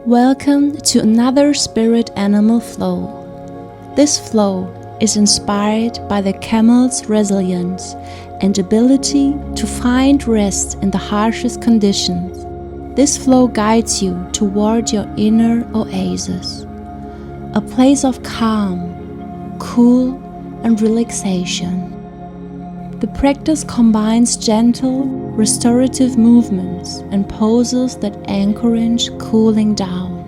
Welcome to another spirit animal flow. This flow is inspired by the camel's resilience and ability to find rest in the harshest conditions. This flow guides you toward your inner oasis, a place of calm, cool, and relaxation. The practice combines gentle, restorative movements and poses that encourage cooling down,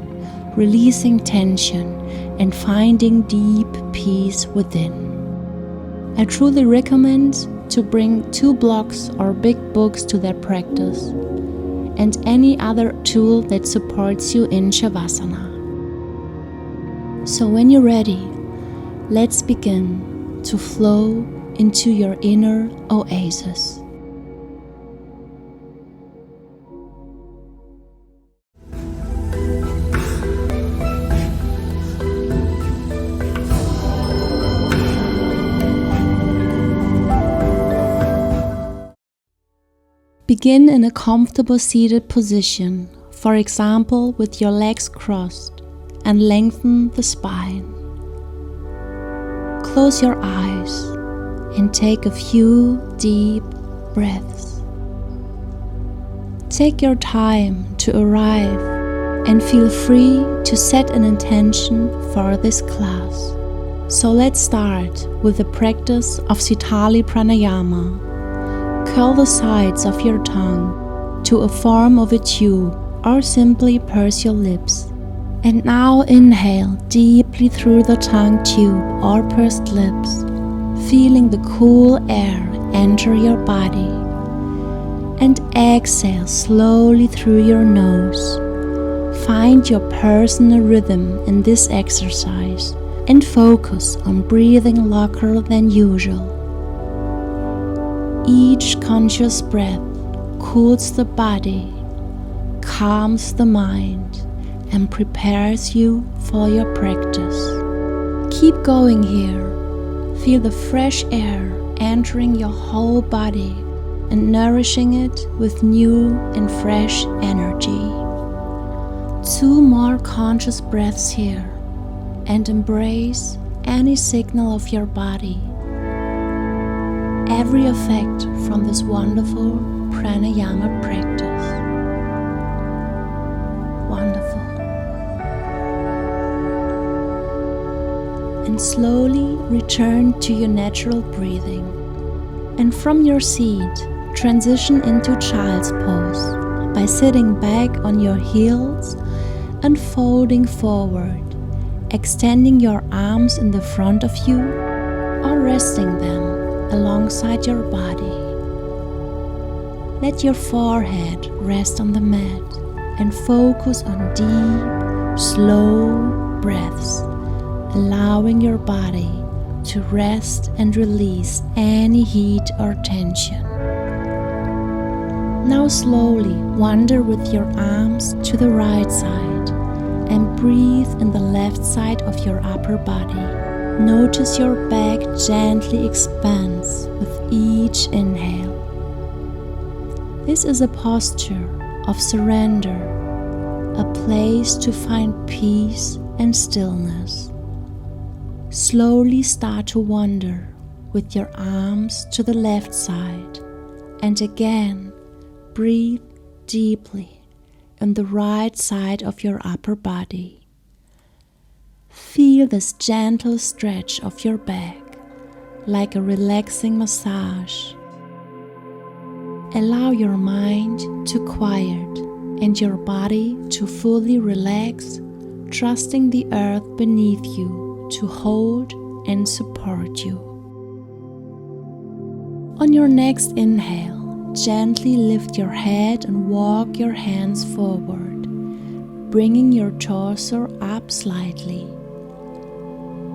releasing tension, and finding deep peace within. I truly recommend to bring 2 blocks or big books to that practice, and any other tool that supports you in Shavasana. So when you're ready, let's begin to flow into your inner oasis. Begin in a comfortable seated position, for example with your legs crossed, and lengthen the spine. Close your eyes and take a few deep breaths. Take your time to arrive and feel free to set an intention for this class. So let's start with the practice of Sitali Pranayama. Curl the sides of your tongue to a form of a tube or simply purse your lips. And now inhale deeply through the tongue tube or pursed lips, feeling the cool air enter your body, and exhale slowly through your nose. Find your personal rhythm in this exercise and focus on breathing longer than usual. Each conscious breath cools the body, calms the mind, and prepares you for your practice. Keep going here. Feel the fresh air entering your whole body and nourishing it with new and fresh energy. 2 more conscious breaths here, and embrace any signal of your body. Every effect from this wonderful pranayama practice. Wonderful. And slowly return to your natural breathing. And from your seat, transition into child's pose by sitting back on your heels and folding forward, extending your arms in the front of you or resting them alongside your body. Let your forehead rest on the mat and focus on deep, slow breaths, allowing your body to rest and release any heat or tension. Now slowly wander with your arms to the right side and breathe in the left side of your upper body. Notice your back gently expands with each inhale. This is a posture of surrender, a place to find peace and stillness. Slowly start to wander with your arms to the left side, and again breathe deeply in the right side of your upper body. Feel this gentle stretch of your back, like a relaxing massage. Allow your mind to quiet and your body to fully relax, trusting the earth beneath you to hold and support you. On your next inhale, gently lift your head and walk your hands forward, bringing your torso up slightly.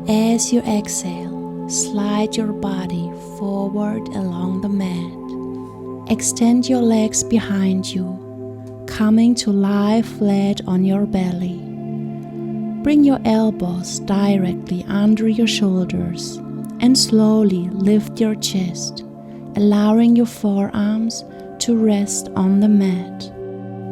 As you exhale, slide your body forward along the mat. Extend your legs behind you, coming to lie flat on your belly. Bring your elbows directly under your shoulders and slowly lift your chest, allowing your forearms to rest on the mat,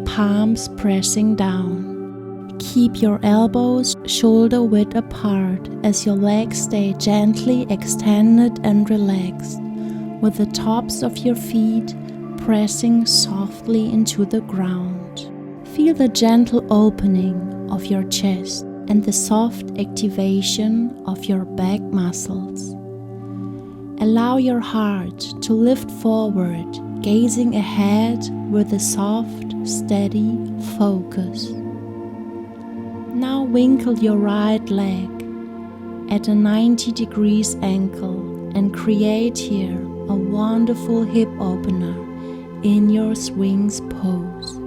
palms pressing down. Keep your elbows shoulder width apart as your legs stay gently extended and relaxed, with the tops of your feet pressing softly into the ground. Feel the gentle opening of your chest and the soft activation of your back muscles. Allow your heart to lift forward, gazing ahead with a soft, steady focus. Now winkle your right leg at a 90 degrees angle and create here a wonderful hip opener in your swings pose.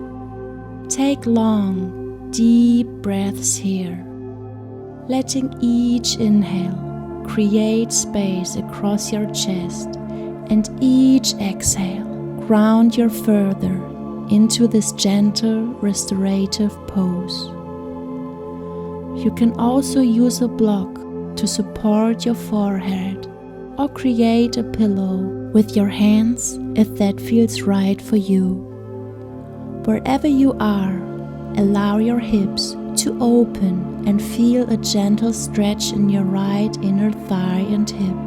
Take long, deep breaths here, letting each inhale create space across your chest, and each exhale ground you further into this gentle restorative pose. You can also use a block to support your forehead or create a pillow with your hands if that feels right for you. Wherever you are, allow your hips to open and feel a gentle stretch in your right inner thigh and hip.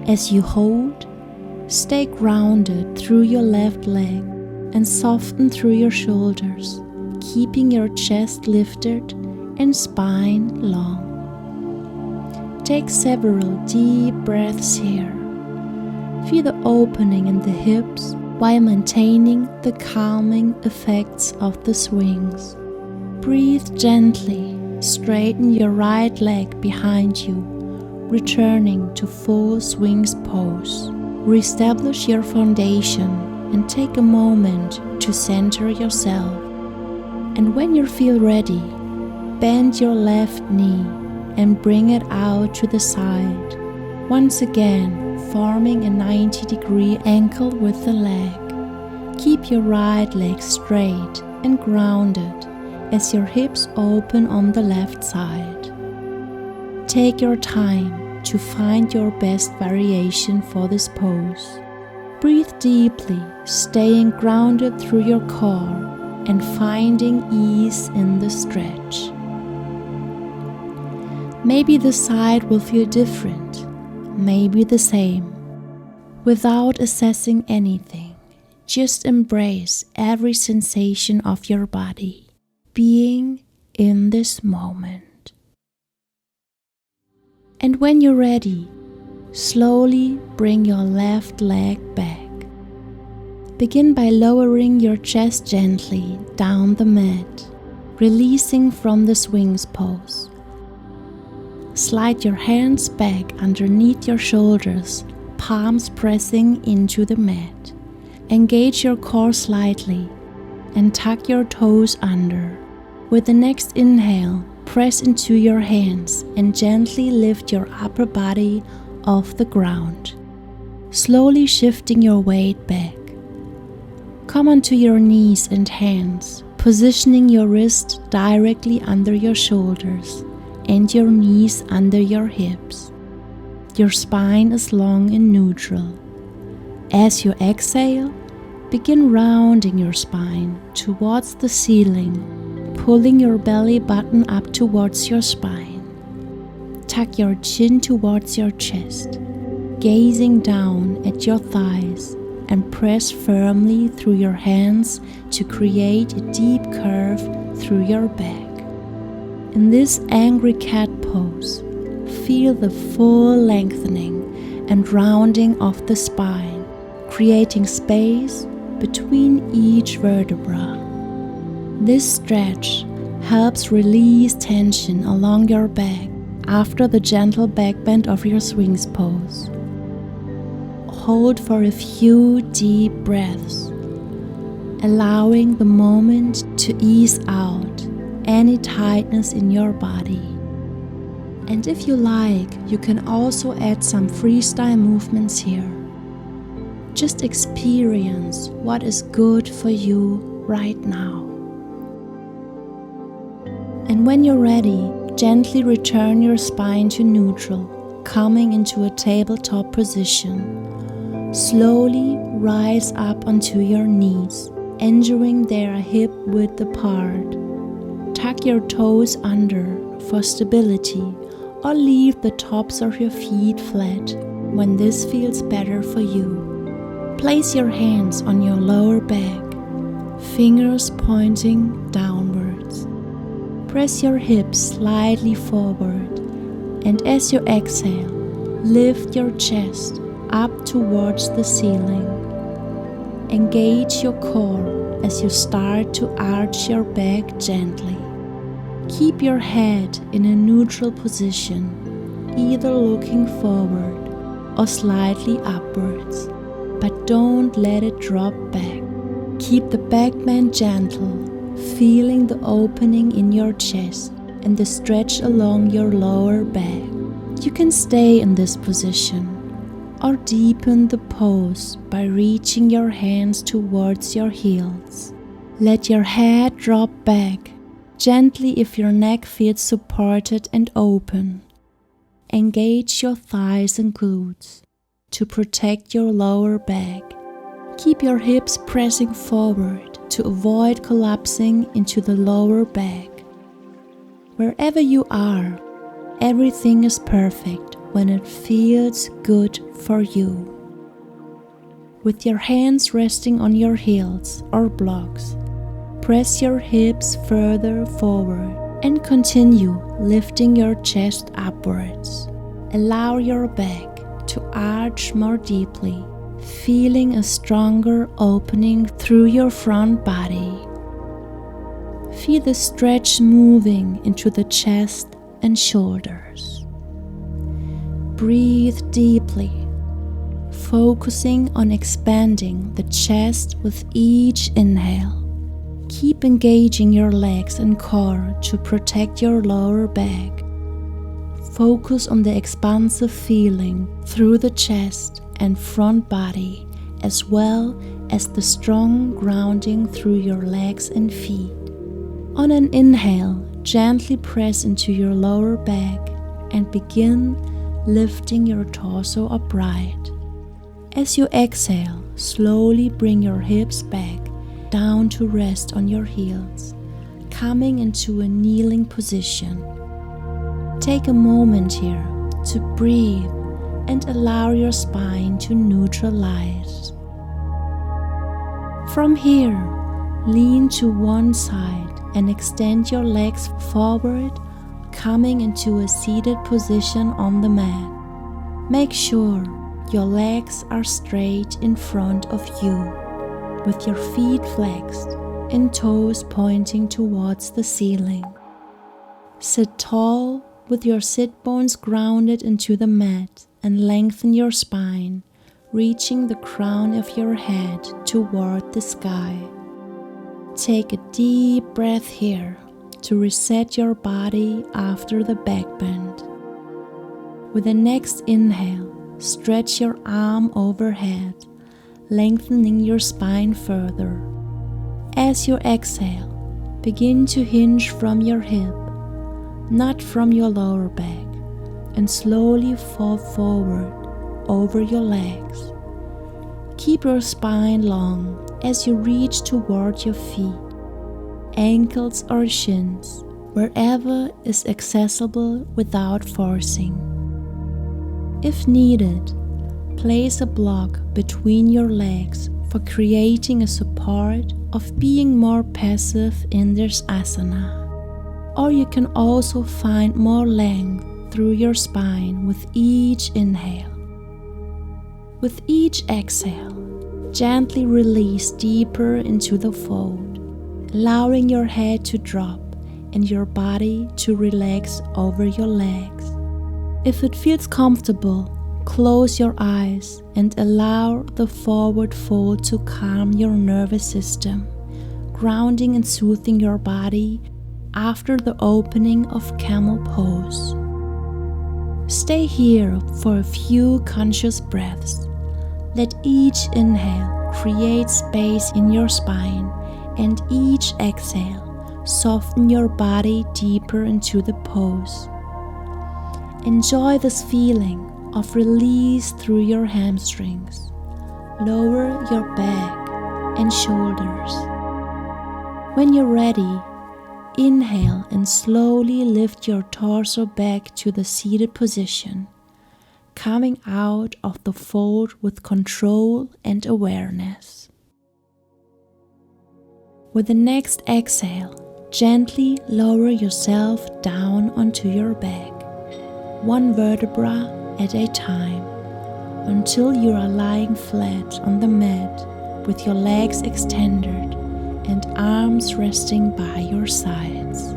As you hold, stay grounded through your left leg and soften through your shoulders, keeping your chest lifted and spine long. Take several deep breaths here. Feel the opening in the hips while maintaining the calming effects of the swings. Breathe gently, straighten your right leg behind you, returning to full swings pose. Reestablish your foundation and take a moment to center yourself. And when you feel ready, bend your left knee and bring it out to the side, once again forming a 90-degree angle with the leg. Keep your right leg straight and grounded as your hips open on the left side. Take your time to find your best variation for this pose. Breathe deeply, staying grounded through your core and finding ease in the stretch. Maybe the side will feel different, maybe the same. Without assessing anything, just embrace every sensation of your body, being in this moment. And when you're ready, slowly bring your left leg back. Begin by lowering your chest gently down the mat, releasing from the swings pose. Slide your hands back underneath your shoulders, palms pressing into the mat. Engage your core slightly and tuck your toes under. With the next inhale, press into your hands and gently lift your upper body off the ground, slowly shifting your weight back. Come onto your knees and hands, positioning your wrist directly under your shoulders and your knees under your hips. Your spine is long and neutral. As you exhale, begin rounding your spine towards the ceiling, pulling your belly button up towards your spine. Tuck your chin towards your chest, gazing down at your thighs, and press firmly through your hands to create a deep curve through your back. In this angry cat pose, feel the full lengthening and rounding of the spine, creating space between each vertebra. This stretch helps release tension along your back after the gentle back bend of your swings pose. Hold for a few deep breaths, allowing the moment to ease out any tightness in your body. And if you like, you can also add some freestyle movements here. Just experience what is good for you right now. And when you're ready, gently return your spine to neutral, coming into a tabletop position. Slowly rise up onto your knees, ensuring they are hip width apart. tuck your toes under for stability or leave the tops of your feet flat when this feels better for you. Place your hands on your lower back, fingers pointing downwards. Press your hips slightly forward, and as you exhale, lift your chest up towards the ceiling. Engage your core as you start to arch your back gently. Keep your head in a neutral position, either looking forward or slightly upwards, but don't let it drop back. Keep the back bend gentle, feeling the opening in your chest and the stretch along your lower back. You can stay in this position or deepen the pose by reaching your hands towards your heels. Let your head drop back gently if your neck feels supported and open. Engage your thighs and glutes to protect your lower back. Keep your hips pressing forward to avoid collapsing into the lower back. Wherever you are, everything is perfect when it feels good for you. With your hands resting on your heels or blocks, press your hips further forward and continue lifting your chest upwards. Allow your back to arch more deeply, feeling a stronger opening through your front body. Feel the stretch moving into the chest and shoulders. Breathe deeply, focusing on expanding the chest with each inhale. Keep engaging your legs and core to protect your lower back. Focus on the expansive feeling through the chest and front body, as well as the strong grounding through your legs and feet. On an inhale, gently press into your lower back and begin lifting your torso upright. As you exhale, slowly bring your hips back down to rest on your heels, coming into a kneeling position. Take a moment here to breathe and allow your spine to neutralize. From here, lean to one side and extend your legs forward, coming into a seated position on the mat. Make sure your legs are straight in front of you, with your feet flexed and toes pointing towards the ceiling. Sit tall with your sit bones grounded into the mat and lengthen your spine, reaching the crown of your head toward the sky. Take a deep breath here to reset your body after the back bend. With the next inhale, stretch your arm overhead, lengthening your spine further. As you exhale, begin to hinge from your hip, not from your lower back, and slowly fall forward over your legs. Keep your spine long as you reach toward your feet, ankles or shins, wherever is accessible without forcing. If needed, place a block between your legs for creating a support of being more passive in this asana. Or you can also find more length through your spine with each inhale. With each exhale, gently release deeper into the fold, allowing your head to drop and your body to relax over your legs. If it feels comfortable, close your eyes and allow the forward fold to calm your nervous system, grounding and soothing your body after the opening of Camel pose. Stay here for a few conscious breaths. Let each inhale create space in your spine, and each exhale soften your body deeper into the pose. Enjoy this feeling of release through your hamstrings. Lower your back and shoulders. When you're ready, inhale and slowly lift your torso back to the seated position, coming out of the fold with control and awareness. With the next exhale, gently lower yourself down onto your back, one vertebra at a time, until you are lying flat on the mat with your legs extended and arms resting by your sides.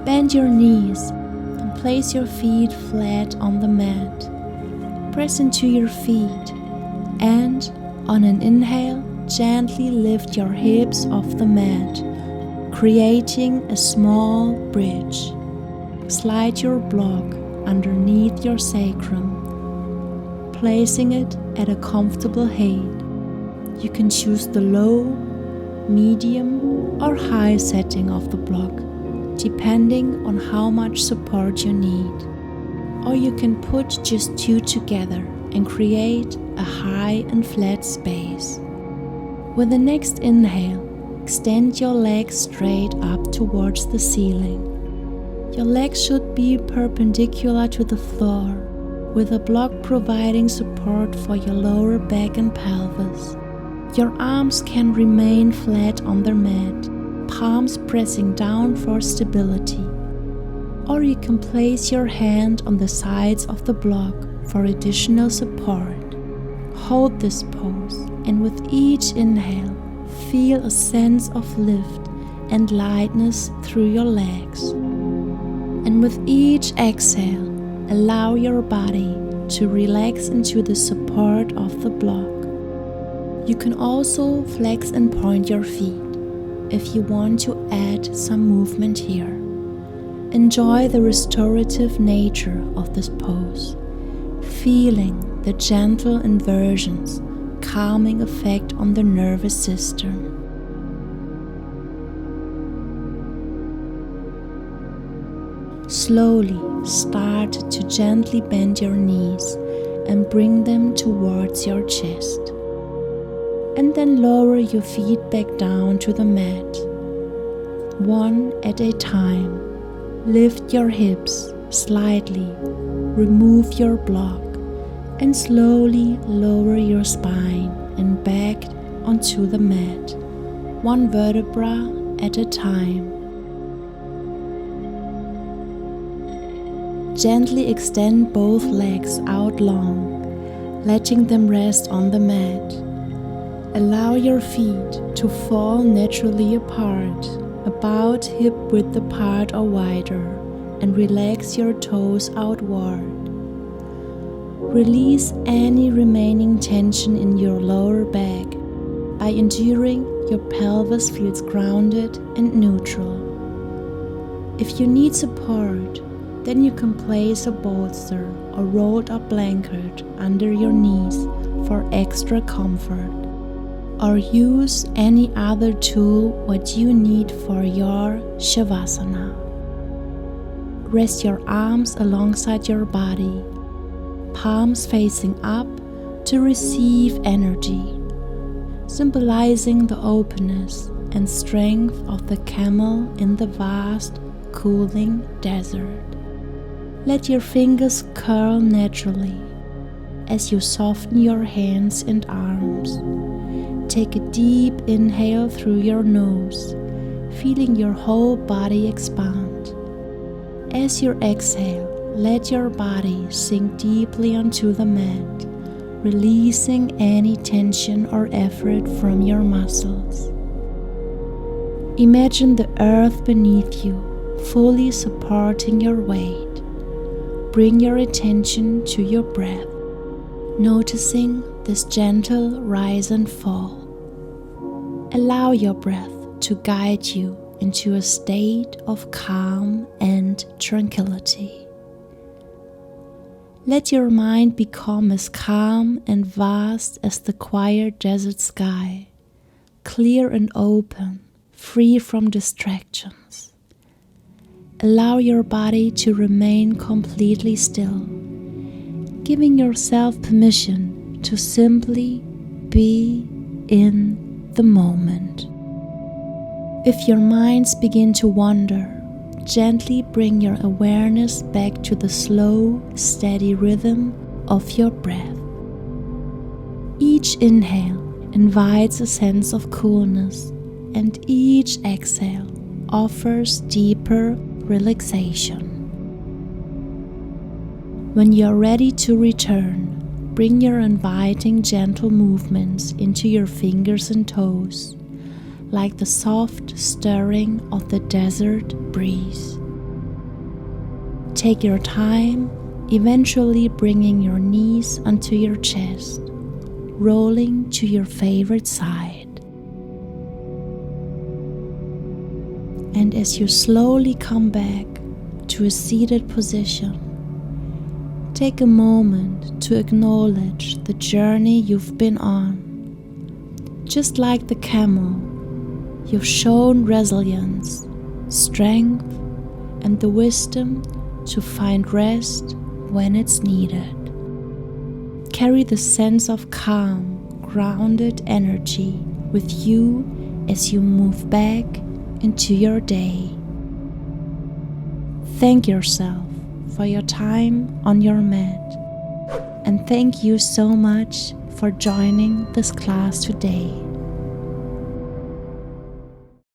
Bend your knees and place your feet flat on the mat. Press into your feet and, on an inhale, gently lift your hips off the mat, creating a small bridge. Slide your block underneath your sacrum, placing it at a comfortable height. You can choose the low, medium, or high setting of the block, depending on how much support you need. Or you can put just two together and create a high and flat space. With the next inhale, extend your legs straight up towards the ceiling. Your legs should be perpendicular to the floor, with a block providing support for your lower back and pelvis. Your arms can remain flat on the mat, palms pressing down for stability. Or you can place your hand on the sides of the block for additional support. Hold this pose, and with each inhale, feel a sense of lift and lightness through your legs. And with each exhale, allow your body to relax into the support of the block. You can also flex and point your feet if you want to add some movement here. Enjoy the restorative nature of this pose, feeling the gentle inversions, calming effect on the nervous system. Slowly start to gently bend your knees and bring them towards your chest. And then lower your feet back down to the mat. One at a time, lift your hips slightly, remove your block, and slowly lower your spine and back onto the mat, one vertebra at a time. Gently extend both legs out long, letting them rest on the mat. Allow your feet to fall naturally apart, about hip width apart or wider, and relax your toes outward. Release any remaining tension in your lower back by ensuring your pelvis feels grounded and neutral. If you need support, then you can place a bolster or rolled up blanket under your knees for extra comfort, or use any other tool what you need for your Shavasana. Rest your arms alongside your body, palms facing up to receive energy, symbolizing the openness and strength of the camel in the vast, cooling desert. Let your fingers curl naturally as you soften your hands and arms. Take a deep inhale through your nose, feeling your whole body expand. As you exhale, let your body sink deeply onto the mat, releasing any tension or effort from your muscles. Imagine the earth beneath you, fully supporting your weight. Bring your attention to your breath, noticing this gentle rise and fall. Allow your breath to guide you into a state of calm and tranquility. Let your mind become as calm and vast as the quiet desert sky, clear and open, free from distractions. Allow your body to remain completely still, giving yourself permission to simply be in the moment. If your minds begin to wander, gently bring your awareness back to the slow, steady rhythm of your breath. Each inhale invites a sense of coolness, and each exhale offers deeper relaxation. When you're ready to return, bring your inviting gentle movements into your fingers and toes, like the soft stirring of the desert breeze. Take your time, eventually bringing your knees onto your chest, rolling to your favorite side. And as you slowly come back to a seated position, take a moment to acknowledge the journey you've been on. Just like the camel, you've shown resilience, strength, and the wisdom to find rest when it's needed. Carry the sense of calm, grounded energy with you as you move back into your day. Thank yourself for your time on your mat, and thank you so much for joining this class today.